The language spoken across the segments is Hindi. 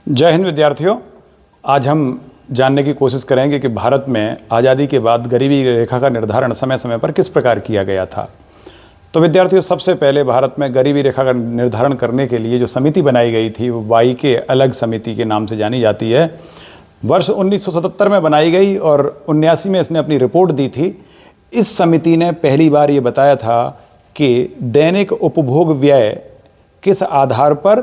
जय हिंद विद्यार्थियों। आज हम जानने की कोशिश करेंगे कि भारत में आज़ादी के बाद गरीबी रेखा का निर्धारण समय समय पर किस प्रकार किया गया था। तो विद्यार्थियों, सबसे पहले भारत में गरीबी रेखा का निर्धारण करने के लिए जो समिति बनाई गई थी वो वाई के अलग समिति के नाम से जानी जाती है। वर्ष 1977 में बनाई गई और 1979 में इसने अपनी रिपोर्ट दी थी। इस समिति ने पहली बार ये बताया था कि दैनिक उपभोग व्यय किस आधार पर,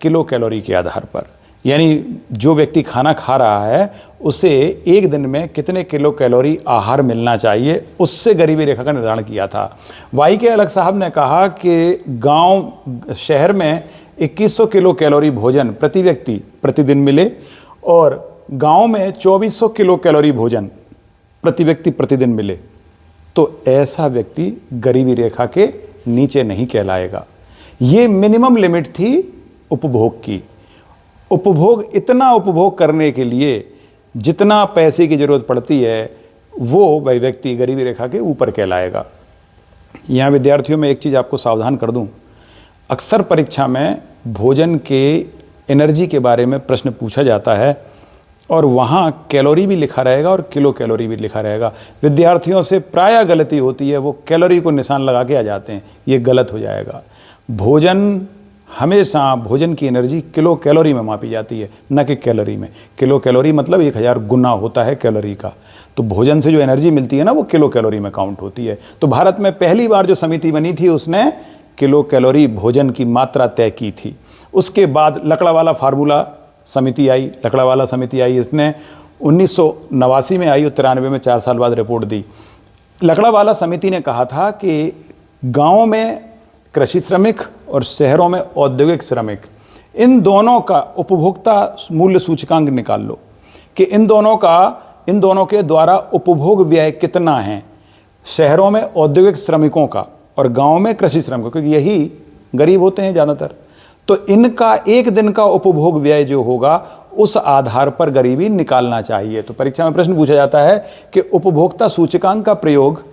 किलो कैलोरी के आधार पर, यानी जो व्यक्ति खाना खा रहा है उसे एक दिन में कितने किलो कैलोरी आहार मिलना चाहिए, उससे गरीबी रेखा का निर्धारण किया था। वाई के अलग साहब ने कहा कि शहर में 2100 किलो कैलोरी भोजन प्रति व्यक्ति प्रतिदिन मिले और गांव में 2400 किलो कैलोरी भोजन प्रति व्यक्ति प्रतिदिन मिले, तो ऐसा व्यक्ति गरीबी रेखा के नीचे नहीं कहलाएगा। ये मिनिमम लिमिट थी उपभोग की। इतना उपभोग करने के लिए जितना पैसे की जरूरत पड़ती है वो वह व्यक्ति गरीबी रेखा के ऊपर कहलाएगा। यहाँ विद्यार्थियों में एक चीज़ आपको सावधान कर दूं, अक्सर परीक्षा में भोजन के एनर्जी के बारे में प्रश्न पूछा जाता है और वहाँ कैलोरी भी लिखा रहेगा और किलो कैलोरी भी लिखा रहेगा। विद्यार्थियों से प्रायः गलती होती है, वो कैलोरी को निशान लगा के आ जाते हैं, ये गलत हो जाएगा। हमेशा भोजन की एनर्जी किलो कैलोरी में मापी जाती है, न कि कैलोरी में। किलो कैलोरी मतलब 1000 गुना होता है कैलोरी का। तो भोजन से जो एनर्जी मिलती है ना, वो किलो कैलोरी में काउंट होती है। तो भारत में पहली बार जो समिति बनी थी उसने किलो कैलोरी भोजन की मात्रा तय की थी। उसके बाद लकड़ावाला फार्मूला समिति आई, इसने 1989 में आई और 93 में 4 साल बाद रिपोर्ट दी। लकड़ावाला समिति ने कहा था कि गाँव में कृषि श्रमिक और शहरों में औद्योगिक श्रमिक, इन दोनों का उपभोक्ता मूल्य सूचकांक निकाल लो कि इन दोनों के द्वारा उपभोग व्यय कितना है, शहरों में औद्योगिक श्रमिकों का और गांव में कृषि श्रमिकों, क्योंकि यही गरीब होते हैं ज़्यादातर। तो इनका एक दिन का उपभोग व्यय जो होगा उस आधार पर गरीबी निकालना चाहिए। तो परीक्षा में प्रश्न पूछा जाता है कि उपभोक्ता सूचकांक का प्रयोग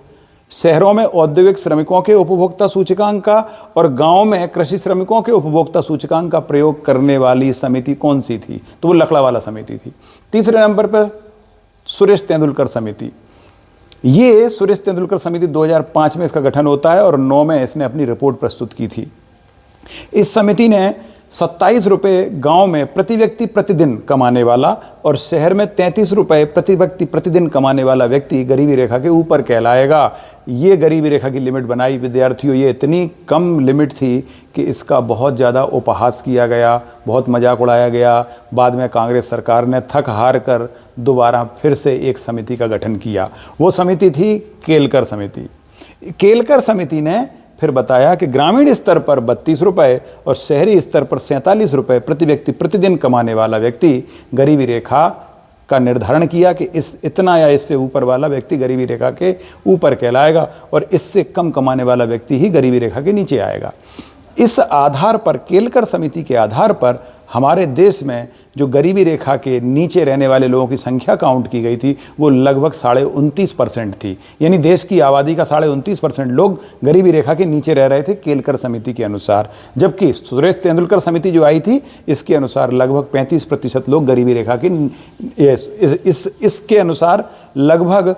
शहरों में औद्योगिक श्रमिकों के उपभोक्ता सूचकांक का और गांव में कृषि श्रमिकों के उपभोक्ता सूचकांक का प्रयोग करने वाली समिति कौन सी थी, तो वो लकड़ावाला समिति थी। तीसरे नंबर पर सुरेश तेंदुलकर समिति। ये सुरेश तेंदुलकर समिति 2005 में इसका गठन होता है और 9 में इसने अपनी रिपोर्ट प्रस्तुत की थी। इस समिति ने 27 रुपये गांव में प्रति व्यक्ति प्रतिदिन कमाने वाला और शहर में 33 रुपये प्रति व्यक्ति प्रतिदिन कमाने वाला व्यक्ति गरीबी रेखा के ऊपर कहलाएगा। ये गरीबी रेखा की लिमिट बनाई। विद्यार्थियों, ये इतनी कम लिमिट थी कि इसका बहुत ज़्यादा उपहास किया गया, बहुत मजाक उड़ाया गया। बाद में कांग्रेस सरकार ने थक हार कर दोबारा फिर से एक समिति का गठन किया। वो समिति थी केलकर समिति। केलकर समिति ने फिर बताया कि ग्रामीण स्तर पर 32 रुपये और शहरी स्तर पर 47 रुपये प्रति व्यक्ति प्रतिदिन कमाने वाला व्यक्ति गरीबी रेखा का निर्धारण किया कि इतना या इससे ऊपर वाला व्यक्ति गरीबी रेखा के ऊपर कहलाएगा और इससे कम कमाने वाला व्यक्ति ही गरीबी रेखा के नीचे आएगा। इस आधार पर, केलकर समिति के आधार पर हमारे देश में जो गरीबी रेखा के नीचे रहने वाले लोगों की संख्या काउंट की गई थी वो लगभग 29.5% थी। यानी देश की आबादी का 29.5% लोग गरीबी रेखा के नीचे रह रहे थे केलकर समिति के अनुसार। जबकि सुरेश तेंदुलकर समिति जो आई थी इसके अनुसार लगभग 35% लोग गरीबी रेखा के इसके अनुसार लगभग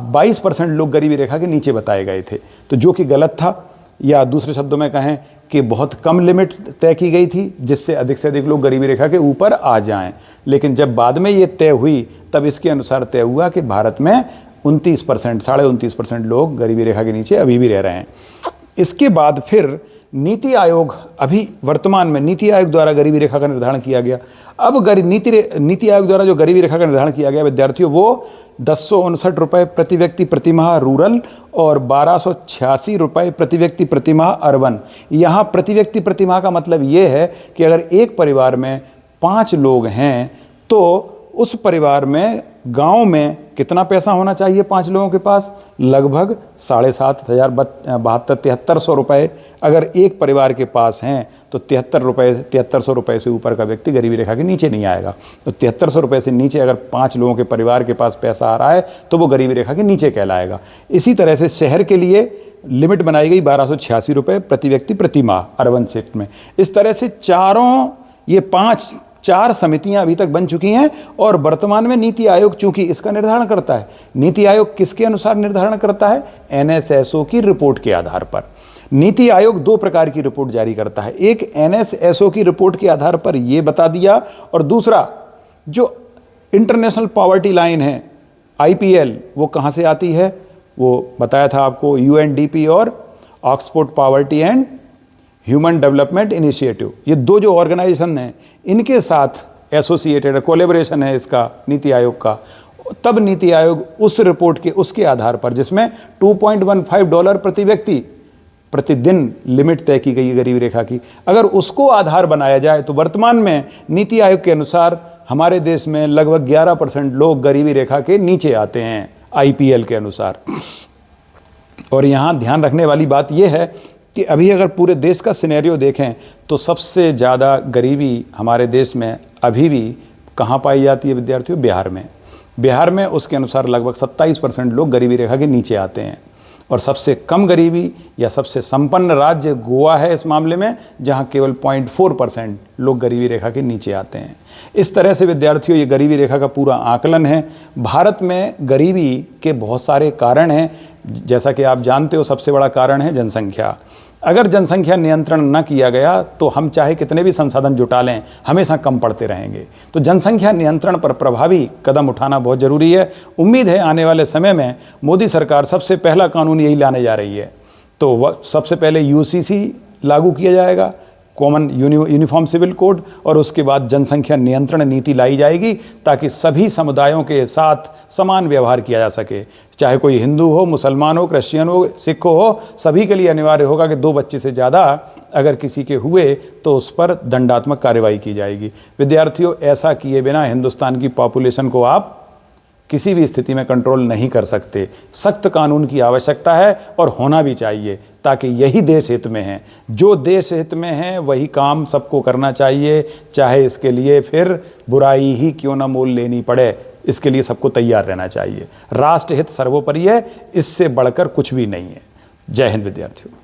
22% लोग गरीबी रेखा के नीचे बताए गए थे, तो जो कि गलत था। या दूसरे शब्दों में कहें कि बहुत कम लिमिट तय की गई थी जिससे अधिक से अधिक लोग गरीबी रेखा के ऊपर आ जाएं। लेकिन जब बाद में ये तय हुई तब इसके अनुसार तय हुआ कि भारत में 29% लोग गरीबी रेखा के नीचे अभी भी रह रहे हैं। इसके बाद फिर नीति आयोग, अभी वर्तमान में नीति आयोग द्वारा गरीबी रेखा का निर्धारण किया गया। अब नीति आयोग द्वारा जो गरीबी रेखा का निर्धारण किया गया विद्यार्थियों, वो 1059 रुपये प्रति व्यक्ति प्रति माह रूरल और 1286 रुपये प्रति व्यक्ति प्रति माह अर्बन। यहाँ प्रति व्यक्ति प्रति माह का मतलब ये है कि अगर एक परिवार में 5 लोग हैं तो उस परिवार में गांव में कितना पैसा होना चाहिए 5 लोगों के पास, लगभग 7300 रुपये अगर एक परिवार के पास हैं तो 7300 रुपये से ऊपर का व्यक्ति गरीबी रेखा के नीचे नहीं आएगा। तो 7300 रुपये से नीचे अगर 5 लोगों के परिवार के पास पैसा आ रहा है तो वो गरीबी रेखा के नीचे कहलाएगा। इसी तरह से शहर के लिए लिमिट बनाई गई 1286 रुपये प्रति व्यक्ति प्रति माह अर्बन क्षेत्र में। इस तरह से ये 5 4 समितियां अभी तक बन चुकी हैं और वर्तमान में नीति आयोग चूंकि इसका निर्धारण करता है। नीति आयोग किसके अनुसार निर्धारण करता है? एनएसएसओ की रिपोर्ट के आधार पर। नीति आयोग 2 प्रकार की रिपोर्ट जारी करता है, एक एनएसएसओ की रिपोर्ट के आधार पर यह बता दिया, और दूसरा जो इंटरनेशनल पॉवर्टी लाइन है आईपीएल, वो कहां से आती है? वो बताया था आपको, यूएनडीपी और Oxford poverty and human development initiative, ये 2 जो ऑर्गेनाइजेशन हैं इनके साथ एसोसिएटेड कोलैबोरेशन है इसका नीति आयोग का। तब नीति आयोग उस रिपोर्ट के उसके आधार पर, जिसमें $2.15 प्रति व्यक्ति प्रतिदिन लिमिट तय की गई है गरीबी रेखा की, अगर उसको आधार बनाया जाए तो वर्तमान में नीति आयोग के अनुसार हमारे देश में लगभग 11% लोग गरीबी रेखा के नीचे आते हैं आईपीएल के अनुसार। और यहाँ ध्यान रखने वाली बात यह है कि अभी अगर पूरे देश का सिनेरियो देखें तो सबसे ज़्यादा गरीबी हमारे देश में अभी भी कहाँ पाई जाती है विद्यार्थियों? बिहार में। बिहार में उसके अनुसार लगभग 27% लोग गरीबी रेखा के नीचे आते हैं, और सबसे कम गरीबी या सबसे संपन्न राज्य गोवा है इस मामले में, जहाँ केवल 0.4% लोग गरीबी रेखा के नीचे आते हैं। इस तरह से विद्यार्थियों ये गरीबी रेखा का पूरा आकलन है। भारत में गरीबी के बहुत सारे कारण हैं, जैसा कि आप जानते हो सबसे बड़ा कारण है जनसंख्या। अगर जनसंख्या नियंत्रण न किया गया तो हम चाहे कितने भी संसाधन जुटा लें हमेशा कम पड़ते रहेंगे। तो जनसंख्या नियंत्रण पर प्रभावी कदम उठाना बहुत ज़रूरी है। उम्मीद है आने वाले समय में मोदी सरकार सबसे पहला कानून यही लाने जा रही है। तो वह सबसे पहले यूसीसी लागू किया जाएगा, कॉमन यूनिफॉर्म सिविल कोड, और उसके बाद जनसंख्या नियंत्रण नीति लाई जाएगी ताकि सभी समुदायों के साथ समान व्यवहार किया जा सके। चाहे कोई हिंदू हो, मुसलमान हो, क्रिश्चियन हो, सिख हो, सभी के लिए अनिवार्य होगा कि 2 बच्चे से ज़्यादा अगर किसी के हुए तो उस पर दंडात्मक कार्रवाई की जाएगी। विद्यार्थियों, ऐसा किए बिना हिंदुस्तान की पॉपुलेशन को आप किसी भी स्थिति में कंट्रोल नहीं कर सकते। सख्त कानून की आवश्यकता है और होना भी चाहिए, ताकि यही देश हित में है। जो देश हित में है वही काम सबको करना चाहिए, चाहे इसके लिए फिर बुराई ही क्यों ना मोल लेनी पड़े, इसके लिए सबको तैयार रहना चाहिए। राष्ट्र हित सर्वोपरि है, इससे बढ़कर कुछ भी नहीं है। जय हिंद विद्यार्थियों।